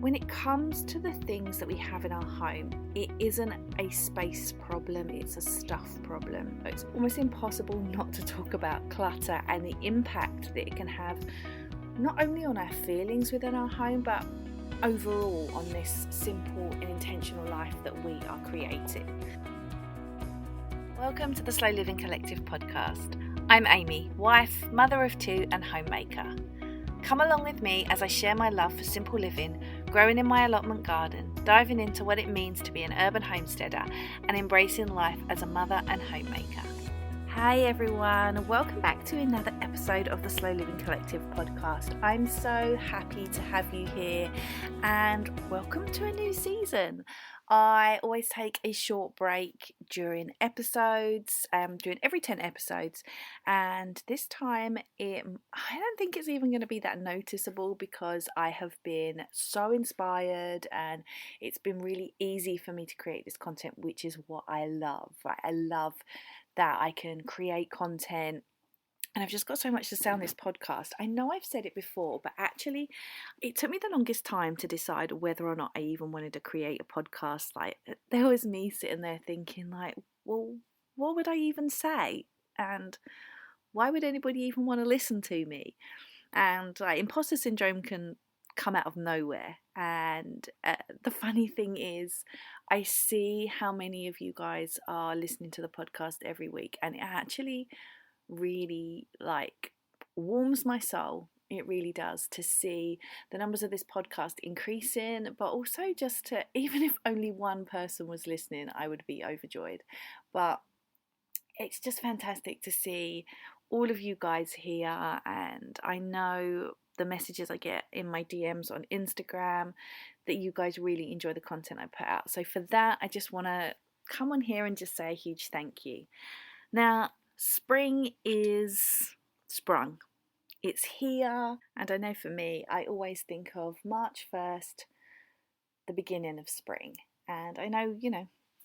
when it comes to the things that we have in our home, it isn't a space problem, it's a stuff problem. It's almost impossible not to talk about clutter and the impact that it can have not only on our feelings within our home, but overall on this simple and intentional life that we are creating. Welcome to the Slow Living Collective podcast. I'm Amy, wife, mother of two and homemaker. Come along with me as I share my love for simple living, growing in my allotment garden, diving into what it means to be an urban homesteader and embracing life as a mother and homemaker. Hi everyone, welcome back to another episode of the Slow Living Collective podcast. I'm so happy to have you here and welcome to a new season. I always take a short break during episodes, during every 10 episodes, and this time I don't think it's even going to be that noticeable because I have been so inspired and it's been really easy for me to create this content, which is what I love, right? I love that I can create content. And I've just got so much to say on this podcast. I know I've said it before, but actually it took me the longest time to decide whether or not I even wanted to create a podcast. Like, there was me sitting there thinking like, well, what would I even say? And why would anybody even want to listen to me? And imposter syndrome can come out of nowhere. And the funny thing is, I see how many of you guys are listening to the podcast every week, and it actually really warms my soul. It really does, to see the numbers of this podcast increasing, but also just to, even if only one person was listening, I would be overjoyed. But it's just fantastic to see all of you guys here, and I know the messages I get in my DMs on Instagram that you guys really enjoy the content I put out. So for that, I just want to come on here and just say a huge thank you. Now, spring is sprung. It's here, and I know for me, I always think of March 1st, the beginning of spring. And I know,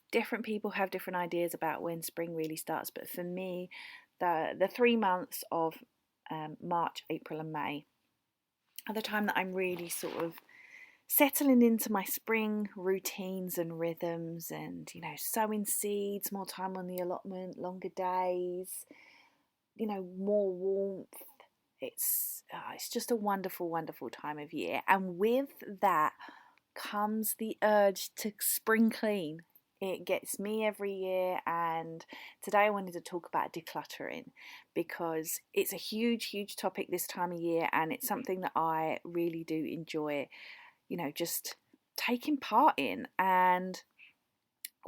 different people have different ideas about when spring really starts, but for me, the 3 months of March, April and May are the time that I'm really sort of settling into my spring routines and rhythms, and sowing seeds, more time on the allotment, longer days, more warmth. It's just a wonderful, wonderful time of year, and with that comes the urge to spring clean. It gets me every year, and today I wanted to talk about decluttering because it's a huge, huge topic this time of year, and it's something that I really do enjoy just taking part in. And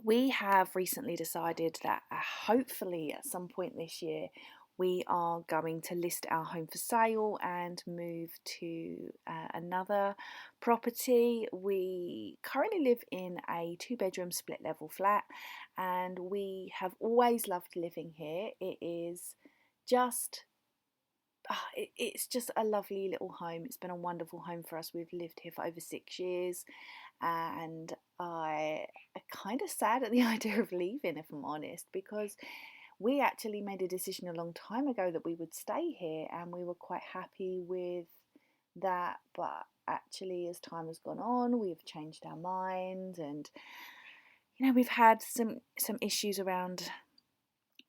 we have recently decided that hopefully at some point this year we are going to list our home for sale and move to another property. We currently live in a 2-bedroom split level flat, and we have always loved living here. It is just it's just a lovely little home. It's been a wonderful home for us. We've lived here for over 6 years, and I kind of sad at the idea of leaving, if I'm honest, because we actually made a decision a long time ago that we would stay here, and we were quite happy with that. But actually, as time has gone on, we've changed our mind, and we've had some issues around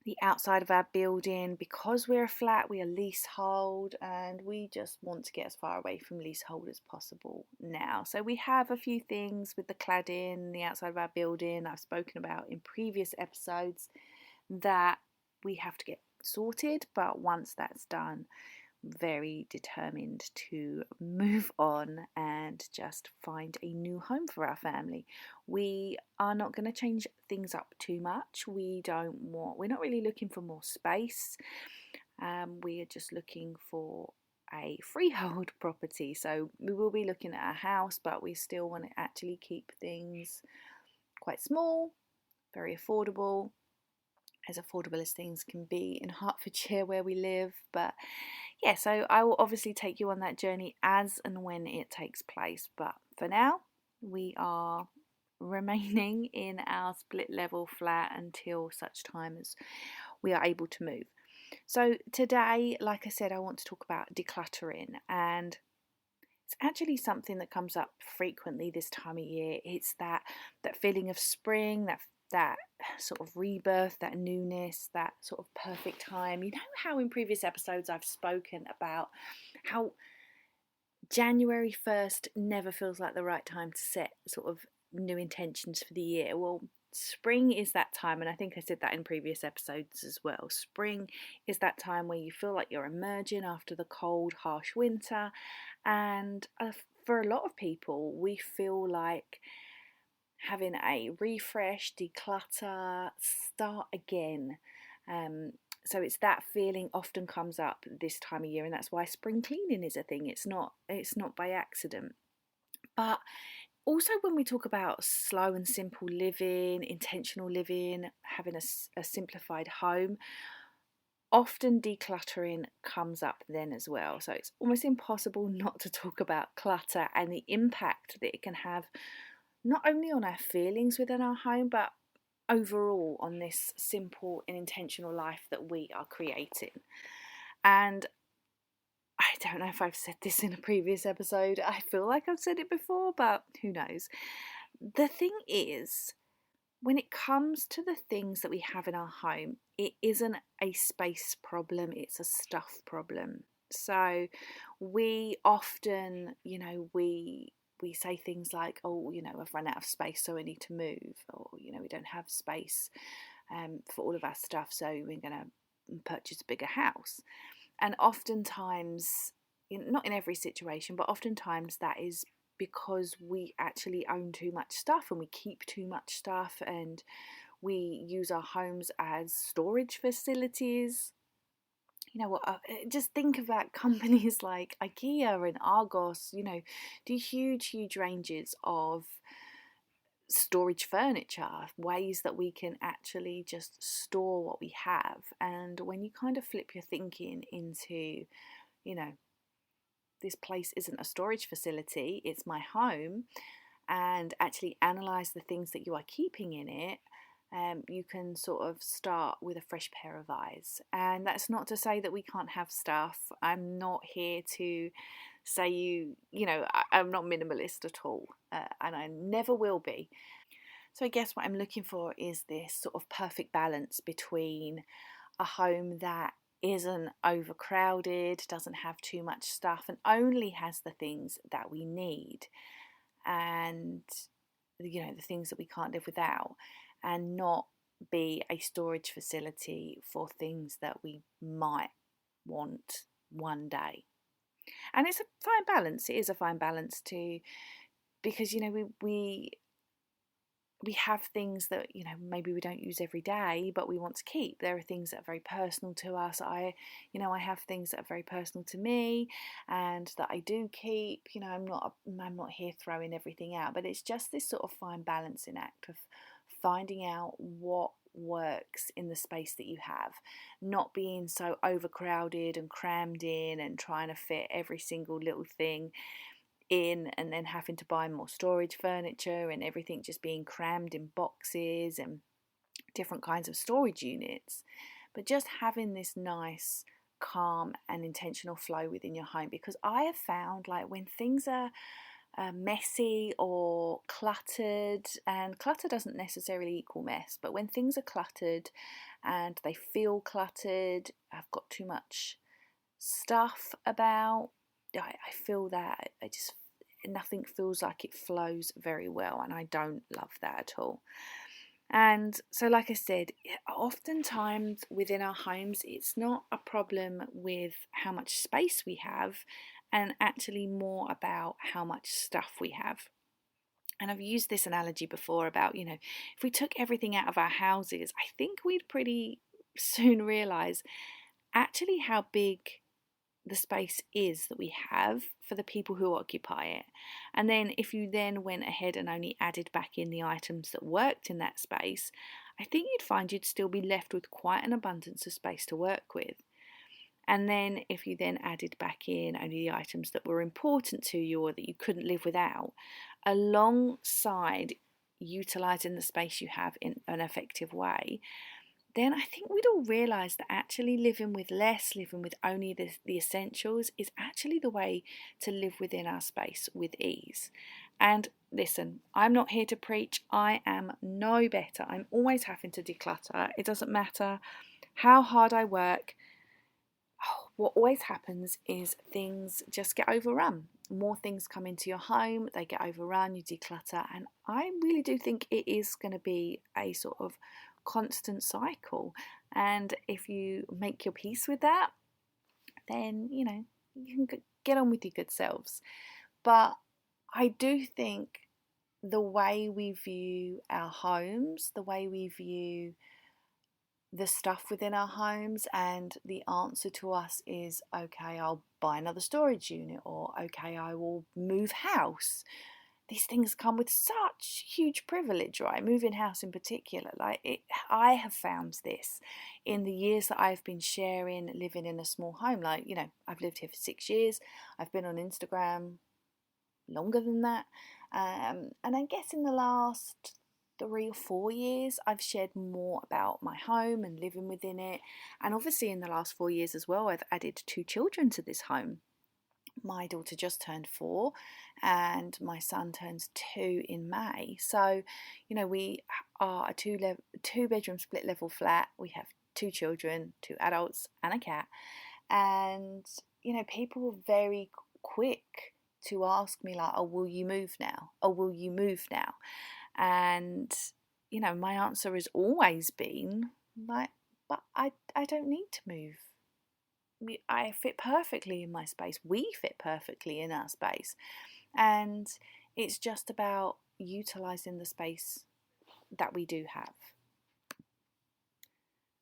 the outside of our building. Because we're a flat, we are leasehold, and we just want to get as far away from leasehold as possible now. So we have a few things with the cladding, the outside of our building I've spoken about in previous episodes that we have to get sorted, but once that's done, very determined to move on and just find a new home for our family. We are not going to change things up too much. We're not really looking for more space. We are just looking for a freehold property. So we will be looking at a house, but we still want to actually keep things quite small, very affordable, as things can be in Hertfordshire where we live. But yeah, so I will obviously take you on that journey as and when it takes place. But for now, we are remaining in our split level flat until such time as we are able to move. So today, like I said, I want to talk about decluttering, and It's actually something that comes up frequently this time of year. It's that feeling of spring, that sort of rebirth, that newness, that sort of perfect time. You know how in previous episodes I've spoken about how January 1st never feels like the right time to set sort of new intentions for the year. Well, spring is that time, and I think I said that in previous episodes as well. Spring is that time where you feel like you're emerging after the cold, harsh winter, and for a lot of people, we feel like having a refresh, declutter, start again. So it's that feeling often comes up this time of year, and that's why spring cleaning is a thing. It's not by accident. But also when we talk about slow and simple living, intentional living, having a simplified home, often decluttering comes up then as well. So it's almost impossible not to talk about clutter and the impact that it can have not only on our feelings within our home, but overall on this simple and intentional life that we are creating. And I don't know if I've said this in a previous episode. I feel like I've said it before, but who knows? The thing is, when it comes to the things that we have in our home, it isn't a space problem, it's a stuff problem. So we often, we say things like, oh, I've run out of space, so I need to move, or we don't have space for all of our stuff, so we're going to purchase a bigger house. And oftentimes, not in every situation, but oftentimes that is because we actually own too much stuff and we keep too much stuff, and we use our homes as storage facilities. Just think of that. Companies like IKEA and Argos, do huge ranges of storage furniture, ways that we can actually just store what we have. And when you kind of flip your thinking into, this place isn't a storage facility, it's my home, and actually analyze the things that you are keeping in it, you can sort of start with a fresh pair of eyes. And that's not to say that we can't have stuff. I'm not here to say I'm not minimalist at all, and I never will be. So I guess what I'm looking for is this sort of perfect balance between a home that isn't overcrowded, doesn't have too much stuff, and only has the things that we need, and the things that we can't live without, and not be a storage facility for things that we might want one day. And it's a fine balance. It is a fine balance too, because we have things that maybe we don't use every day, but we want to keep. There are things that are very personal to us. I have things that are very personal to me and that I do keep. I'm not here throwing everything out, but it's just this sort of fine balancing act of finding out what works in the space that you have, not being so overcrowded and crammed in and trying to fit every single little thing in, and then having to buy more storage furniture and everything just being crammed in boxes and different kinds of storage units, but just having this nice, calm and intentional flow within your home. Because I have found, like, when things are messy or cluttered, and clutter doesn't necessarily equal mess, but when things are cluttered and they feel cluttered, I've got too much stuff about, I feel that nothing feels like it flows very well, and I don't love that at all. And so, like I said, oftentimes within our homes, it's not a problem with how much space we have, and actually more about how much stuff we have. And I've used this analogy before about, if we took everything out of our houses, I think we'd pretty soon realise actually how big the space is that we have for the people who occupy it. And then if you then went ahead and only added back in the items that worked in that space, I think you'd find you'd still be left with quite an abundance of space to work with. And then if you then added back in only the items that were important to you or that you couldn't live without, alongside utilising the space you have in an effective way, then I think we'd all realise that actually living with less, living with only the essentials is actually the way to live within our space with ease. And listen, I'm not here to preach. I am no better. I'm always having to declutter. It doesn't matter how hard I work. What always happens is things just get overrun. More things come into your home, they get overrun, you declutter, and I really do think it is going to be a sort of constant cycle. And if you make your peace with that, then you can get on with your good selves. But I do think the way we view our homes, the way we view the stuff within our homes, and the answer to us is, okay, I'll buy another storage unit, or okay, I will move house. These things come with such huge privilege, right? Moving house in particular. I have found this in the years that I've been sharing living in a small home. I've lived here for 6 years. I've been on Instagram longer than that. And I guess in the last 3 or 4 years, I've shared more about my home and living within it. And obviously in the last 4 years as well, I've added 2 children to this home. My daughter just turned 4 and my son turns 2 in May. So, we are a two bedroom split level flat. We have 2 children, 2 adults and a cat. And, people were very quick to ask me like, oh, will you move now? Oh, will you move now? And, my answer has always been like, but I don't need to move. I fit perfectly in my space. We fit perfectly in our space. And it's just about utilising the space that we do have.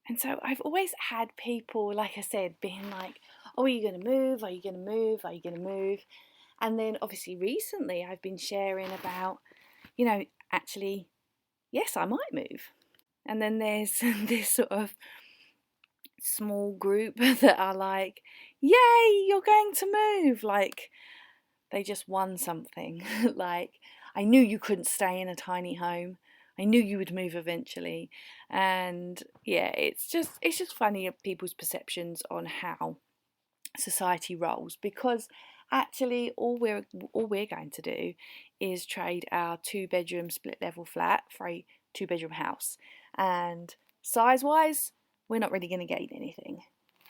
And so I've always had people, like I said, being like, oh, are you going to move? Are you going to move? Are you going to move? And then obviously recently I've been sharing about, actually, yes, I might move. And then there's this sort of small group that are like, yay, you're going to move. Like they just won something. Like, I knew you couldn't stay in a tiny home. I knew you would move eventually. And yeah, it's just funny of people's perceptions on how society rolls, because actually all we're going to do is trade our 2 bedroom split level flat for a 2 bedroom house, and size wise we're not really going to gain anything.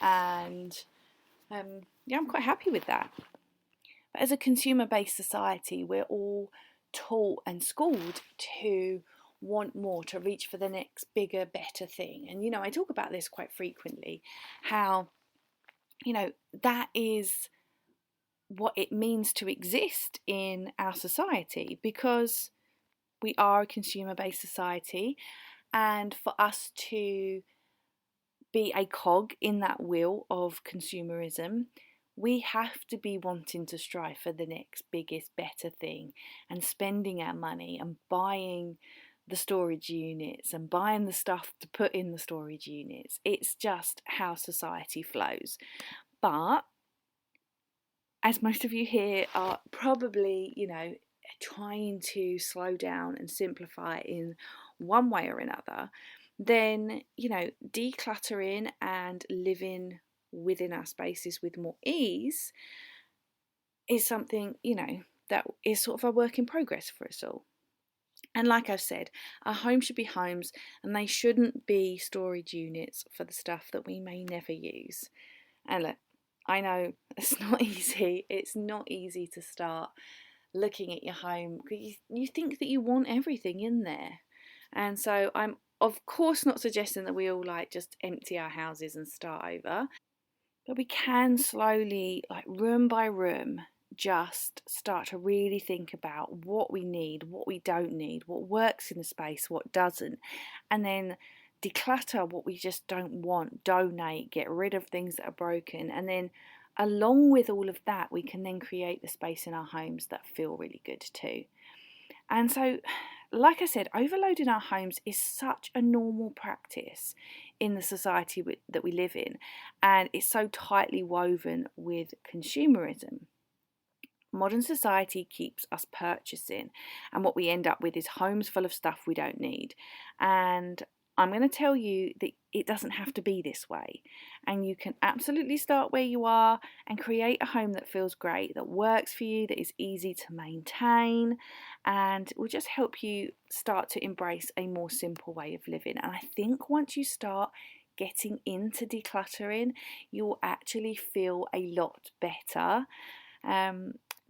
And I'm quite happy with that. But as a consumer based society, we're all taught and schooled to want more, to reach for the next bigger, better thing. And I talk about this quite frequently, how that is what it means to exist in our society, because we are a consumer-based society, and for us to be a cog in that wheel of consumerism, we have to be wanting to strive for the next biggest, better thing, and spending our money and buying the storage units and buying the stuff to put in the storage units. It's just how society flows. But as most of you here are probably, trying to slow down and simplify in one way or another, then, decluttering and living within our spaces with more ease is something, that is sort of a work in progress for us all. And like I've said, our homes should be homes, and they shouldn't be storage units for the stuff that we may never use. And look, I know it's not easy. It's not easy to start looking at your home because you think that you want everything in there. And so I'm of course not suggesting that we all just empty our houses and start over. But we can slowly, room by room, just start to really think about what we need, what we don't need, what works in the space, what doesn't. And then declutter what we just don't want, donate, get rid of things that are broken. And then along with all of that, we can then create the space in our homes that feel really good too. And so, like I said, overloading our homes is such a normal practice in the society that we live in, and it's so tightly woven with consumerism. Modern society keeps us purchasing, and what we end up with is homes full of stuff we don't need. And I'm going to tell you that it doesn't have to be this way. And you can absolutely start where you are and create a home that feels great, that works for you, that is easy to maintain, and will just help you start to embrace a more simple way of living. And I think once you start getting into decluttering, you'll actually feel a lot better.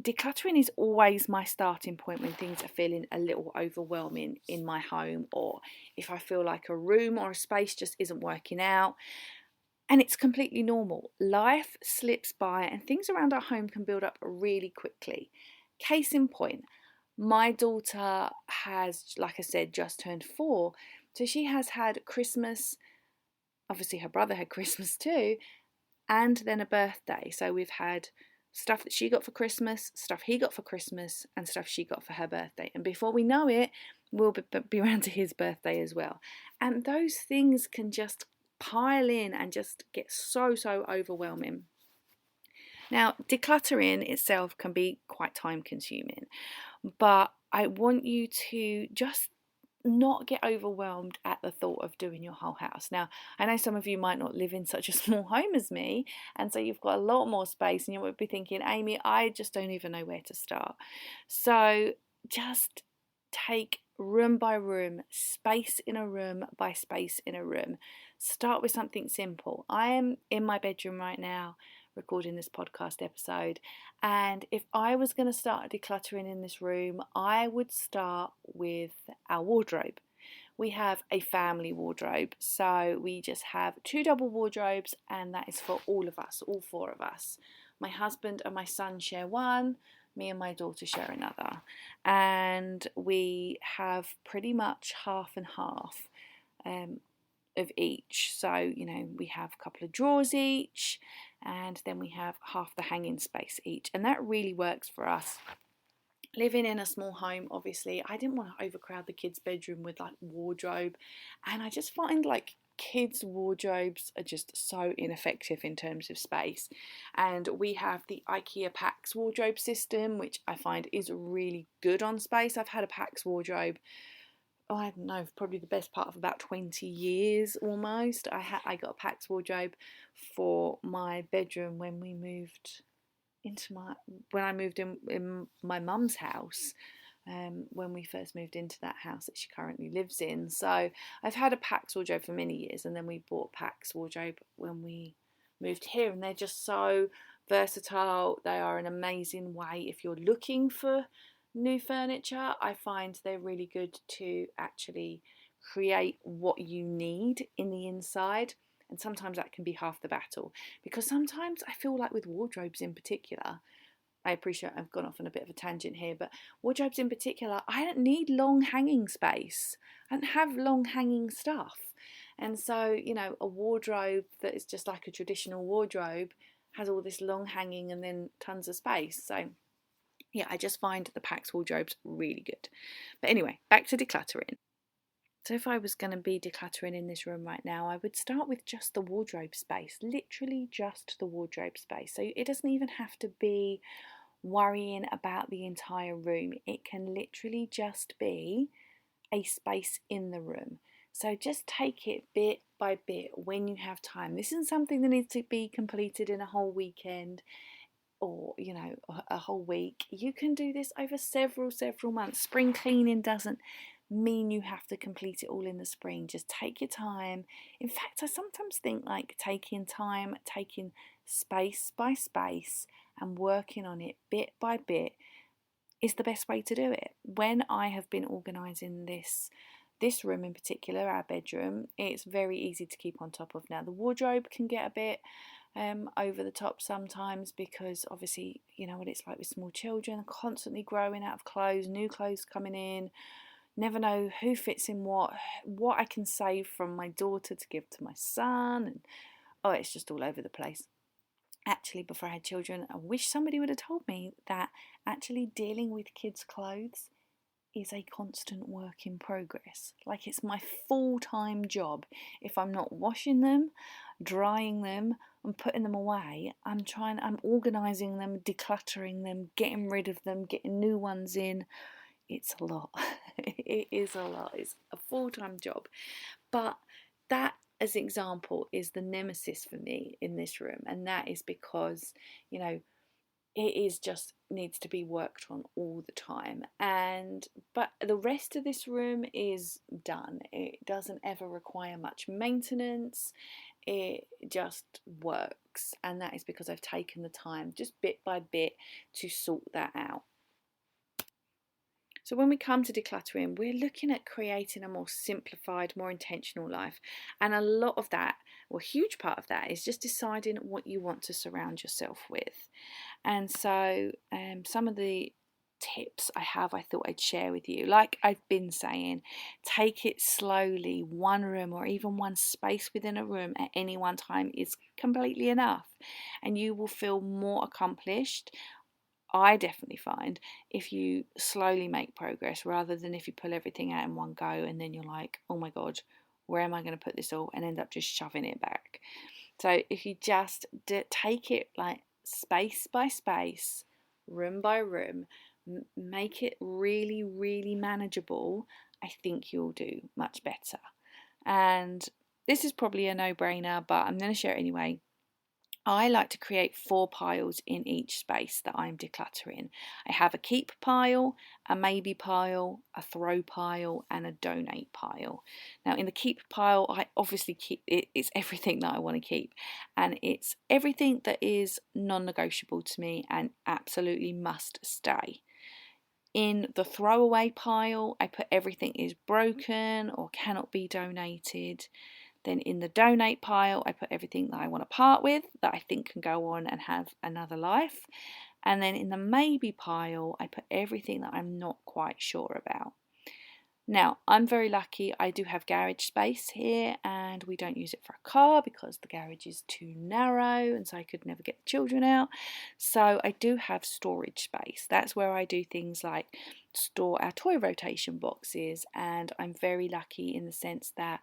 Decluttering is always my starting point when things are feeling a little overwhelming in my home, or if I feel like a room or a space just isn't working out. And it's completely normal. Life slips by and things around our home can build up really quickly. Case in point, my daughter has, like I said, just turned 4. So she has had Christmas. Obviously, her brother had Christmas too, and then a birthday. So we've had stuff that she got for Christmas, stuff he got for Christmas, and stuff she got for her birthday. And before we know it, we'll be around to his birthday as well. And those things can just pile in and just get so overwhelming. Now, decluttering itself can be quite time consuming, but I want you to just not get overwhelmed at the thought of doing your whole house. Now, I know some of you might not live in such a small home as me, and so you've got a lot more space, and you would be thinking, Amy, I just don't even know where to start. So just take room by room, space in a room by space in a room. Start with something simple. I am in my bedroom right now recording this podcast episode, and if I was going to start decluttering in this room, I would start with our wardrobe. We have a family wardrobe, so we just have 2 double wardrobes, and that is for all of us, all 4 of us. My husband and my son share one, me and my daughter share another, and we have pretty much half and half of each. So, we have a couple of drawers each, and then we have half the hanging space each, and that really works for us. Living in a small home, obviously, I didn't want to overcrowd the kids' bedroom with like wardrobe, and I just find like kids' wardrobes are just so ineffective in terms of space. And we have the IKEA Pax wardrobe system, which I find is really good on space. I've had a Pax wardrobe, I don't know, probably the best part of about 20 years almost. I got a Pax wardrobe for my bedroom when we moved when I moved in my mum's house, when we first moved into that house that she currently lives in. So I've had a Pax wardrobe for many years, and then we bought a Pax wardrobe when we moved here, and they're just so versatile. They are an amazing way if you're looking for new furniture. I find they're really good to actually create what you need in the inside, and sometimes that can be half the battle, because sometimes I feel like with wardrobes in particular, I appreciate I've gone off on a bit of a tangent here, but wardrobes in particular, I don't need long hanging space. I don't have long hanging stuff. And so, a wardrobe that is just like a traditional wardrobe has all this long hanging and then tons of space. So yeah, I just find the Pax wardrobes really good. But anyway, back to decluttering. So if I was going to be decluttering in this room right now, I would start with just the wardrobe space, literally just the wardrobe space. So it doesn't even have to be worrying about the entire room. It can literally just be a space in the room. So just take it bit by bit when you have time. This isn't something that needs to be completed in a whole weekend or a whole week. You can do this over several months. Spring cleaning doesn't mean you have to complete it all in the spring. Just take your time. In fact, I sometimes think like taking time, taking space by space and working on it bit by bit is the best way to do it. When I have been organising this room in particular, our bedroom, it's very easy to keep on top of. Now the wardrobe can get a bit over the top sometimes, because obviously you know what it's like with small children, constantly growing out of clothes, new clothes coming in, never know who fits in what I can save from my daughter to give to my son, and it's just all over the place. Actually, before I had children, I wish somebody would have told me that actually dealing with kids' clothes is a constant work in progress. Like, it's my full-time job. If I'm not washing them, drying them, and putting them away, I'm organising them, decluttering them, getting rid of them, getting new ones in. It's a lot. It is a lot. It's a full-time job. But that, as an example, is the nemesis for me in this room, and that is because, you know, it is just needs to be worked on all the time. And but the rest of this room is done. It doesn't ever require much maintenance. It just works, and that is because I've taken the time just bit by bit to sort that out. So when we come to decluttering, we're looking at creating a more simplified, more intentional life. And a lot of that, or a huge part of that, is just deciding what you want to surround yourself with. And so some of the tips I thought I'd share with you. Like I've been saying, take it slowly. One room or even one space within a room at any one time is completely enough. And you will feel more accomplished. I definitely find if you slowly make progress rather than if you pull everything out in one go and then you're like, oh my God, where am I going to put this all, and end up just shoving it back. So if you just take it like space by space, room by room, make it really, really manageable, I think you'll do much better. And this is probably a no-brainer, but I'm going to share it anyway. I like to create 4 piles in each space that I'm decluttering. I have a keep pile, a maybe pile, a throw pile, and a donate pile. Now, in the keep pile, I obviously keep it's everything that I want to keep, and it's everything that is non-negotiable to me and absolutely must stay. In the throwaway pile, I put everything is broken or cannot be donated. Then in the donate pile, I put everything that I want to part with, that I think can go on and have another life. And then in the maybe pile, I put everything that I'm not quite sure about. Now, I'm very lucky. I do have garage space here, and we don't use it for a car because the garage is too narrow, and so I could never get the children out. So I do have storage space. That's where I do things like store our toy rotation boxes, and I'm very lucky in the sense that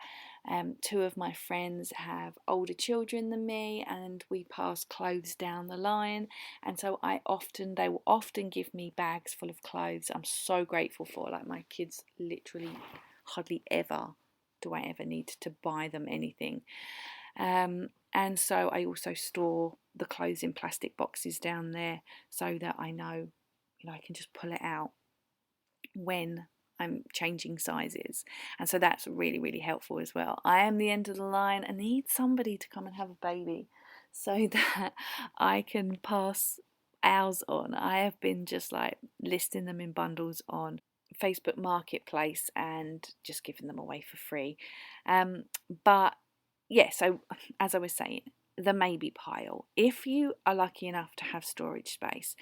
2 of my friends have older children than me, and we pass clothes down the line, and so they will often give me bags full of clothes. I'm so grateful for, like, my kids literally hardly ever do I ever need to buy them anything. And so I also store the clothes in plastic boxes down there so that I know, I can just pull it out when I'm changing sizes. And so that's really, really helpful as well. I am the end of the line. I need somebody to come and have a baby so that I can pass ours on. I have been just like listing them in bundles on Facebook Marketplace and just giving them away for free. But yeah, so as I was saying, the maybe pile. If you are lucky enough to have storage space,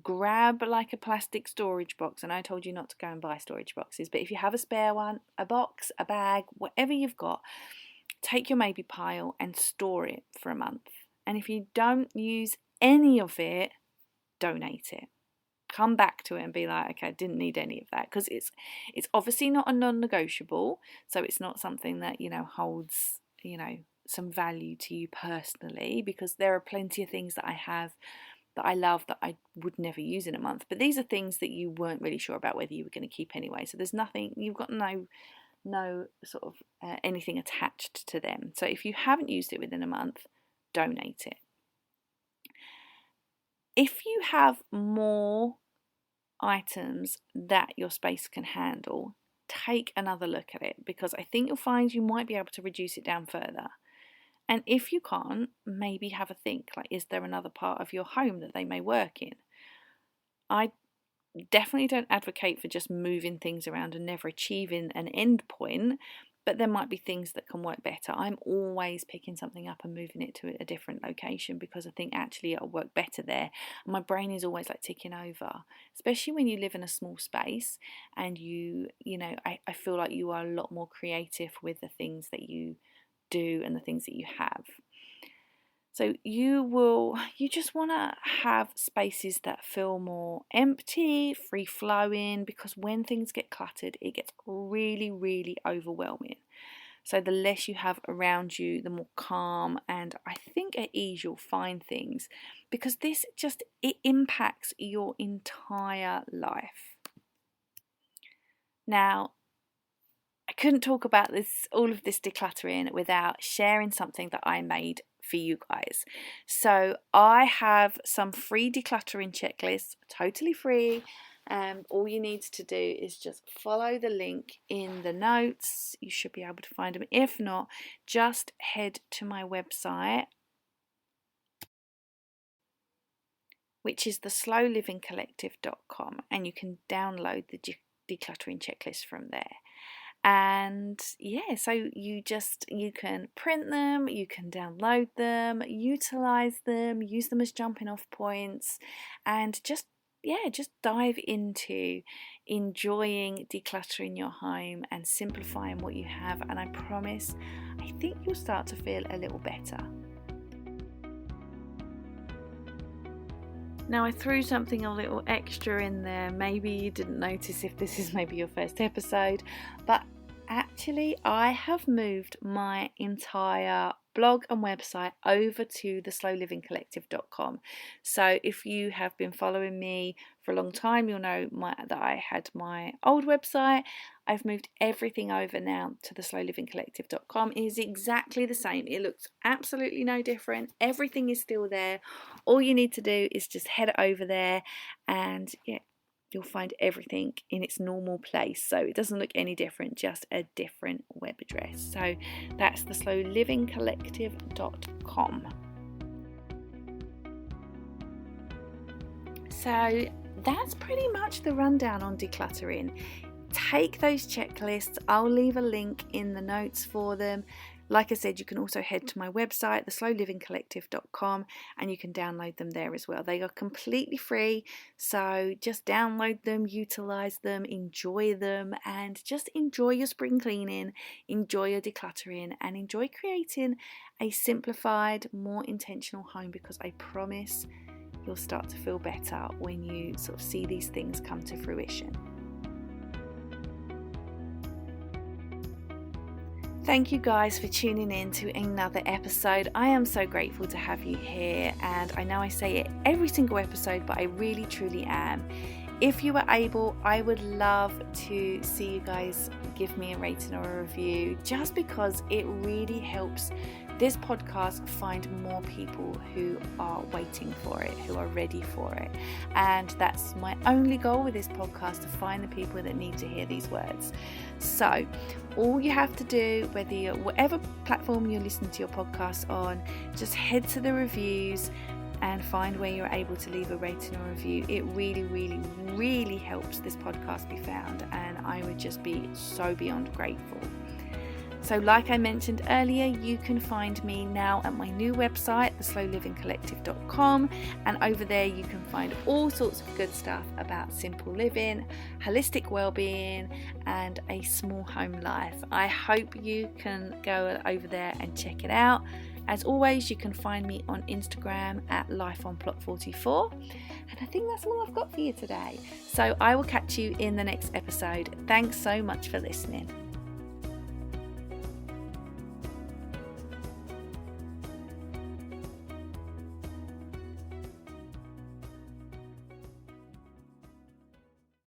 grab like a plastic storage box. And I told you not to go and buy storage boxes, but if you have a spare one, a box, a bag, whatever you've got, take your maybe pile and store it for a month. And if you don't use any of it, donate it. Come back to it and be like, okay, I didn't need any of that, because it's obviously not a non-negotiable, so it's not something that holds some value to you personally, because there are plenty of things that I have that I love that I would never use in a month, but these are things that you weren't really sure about whether you were going to keep anyway, so there's nothing, you've got no sort of anything attached to them. So if you haven't used it within a month, donate it. If you have more items that your space can handle, take another look at it, because I think you'll find you might be able to reduce it down further. And if you can't, maybe have a think, like, is there another part of your home that they may work in? I definitely don't advocate for just moving things around and never achieving an end point, but there might be things that can work better. I'm always picking something up and moving it to a different location because I think actually it'll work better there. My brain is always like ticking over, especially when you live in a small space and I feel like you are a lot more creative with the things that you do and the things that you have. So you just want to have spaces that feel more empty, free flowing, because when things get cluttered, it gets really, really overwhelming. So the less you have around you, the more calm and I think at ease you'll find things, because it impacts your entire life. Now, I couldn't talk about all of this decluttering without sharing something that I made for you guys. So I have some free decluttering checklists, totally free. All you need to do is just follow the link in the notes. You should be able to find them. If not, just head to my website, which is theslowlivingcollective.com, and you can download the decluttering checklist from there. And yeah, so you can print them, you can download them, utilize them, use them as jumping off points, and just dive into enjoying decluttering your home and simplifying what you have. And I promise, I think you'll start to feel a little better. Now, I threw something a little extra in there. Maybe you didn't notice if this is maybe your first episode, but actually I have moved my entire blog and website over to theslowlivingcollective.com. So if you have been following me for a long time, you'll know that I had my old website. I've moved everything over now to theslowlivingcollective.com. It is exactly the same. It looks absolutely no different. Everything is still there. All you need to do is just head over there, and you'll find everything in its normal place. So it doesn't look any different, just a different web address. So that's theslowlivingcollective.com. So that's pretty much the rundown on decluttering. Take those checklists. I'll leave a link in the notes for them. Like I said, you can also head to my website, theslowlivingcollective.com, and you can download them there as well. They are completely free, so just download them, utilize them, enjoy them, and just enjoy your spring cleaning, enjoy your decluttering, and enjoy creating a simplified, more intentional home, because I promise you'll start to feel better when you sort of see these things come to fruition. Thank you guys for tuning in to another episode. I am so grateful to have you here, and I know I say it every single episode, but I really truly am. If you are able, I would love to see you guys give me a rating or a review, just because it really helps this podcast find more people who are waiting for it, who are ready for it. And that's my only goal with this podcast, to find the people that need to hear these words. So all you have to do, whatever platform you're listening to your podcast on, just head to the reviews and find where you're able to leave a rating or review. It really, really, really helps this podcast be found, and I would just be so beyond grateful. So like I mentioned earlier, you can find me now at my new website, theslowlivingcollective.com, and over there you can find all sorts of good stuff about simple living, holistic well-being, and a small home life. I hope you can go over there and check it out. As always, you can find me on Instagram at lifeonplot44. And I think that's all I've got for you today. So I will catch you in the next episode. Thanks so much for listening.